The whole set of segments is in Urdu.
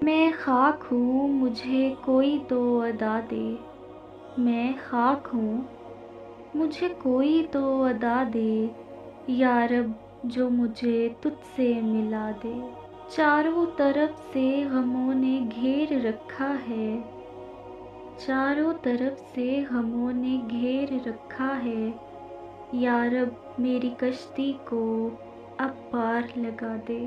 میں خاک ہوں مجھے کوئی تو ادا دے، میں خاک ہوں مجھے کوئی تو ادا دے، یا رب جو مجھے تجھ سے ملا دے۔ چاروں طرف سے غموں نے گھیر رکھا ہے، چاروں طرف سے غموں نے گھیر رکھا ہے، یا رب میری کشتی کو اب پار لگا دے۔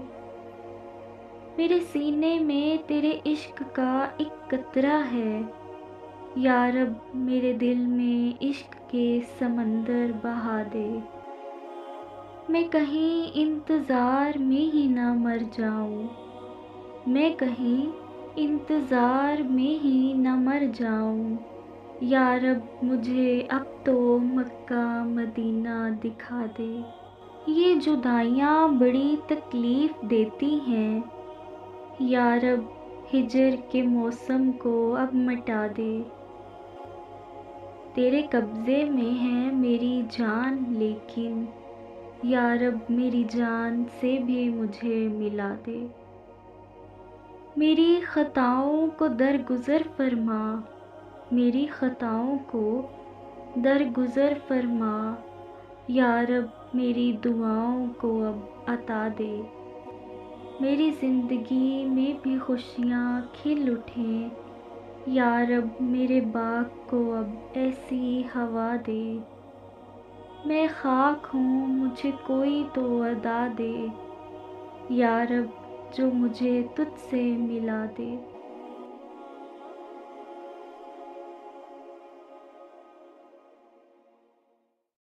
میرے سینے میں تیرے عشق کا ایک قطرہ ہے، یا رب میرے دل میں عشق کے سمندر بہا دے۔ میں کہیں انتظار میں ہی نہ مر جاؤں، میں کہیں انتظار میں ہی نہ مر جاؤں، یا رب مجھے اب تو مکہ مدینہ دکھا دے۔ یہ جدائیاں بڑی تکلیف دیتی ہیں، یا رب ہجر کے موسم کو اب مٹا دے۔ تیرے قبضے میں ہے میری جان لیکن، یا رب میری جان سے بھی مجھے ملا دے۔ میری خطاؤں کو درگزر فرما، میری خطاؤں کو درگزر فرما، یا رب میری دعاؤں کو اب عطا دے۔ میری زندگی میں بھی خوشیاں کھل اٹھیں، یا رب میرے باغ کو اب ایسی ہوا دے۔ میں خاک ہوں مجھے کوئی تو ادا دے، یا رب جو مجھے تجھ سے ملا دے۔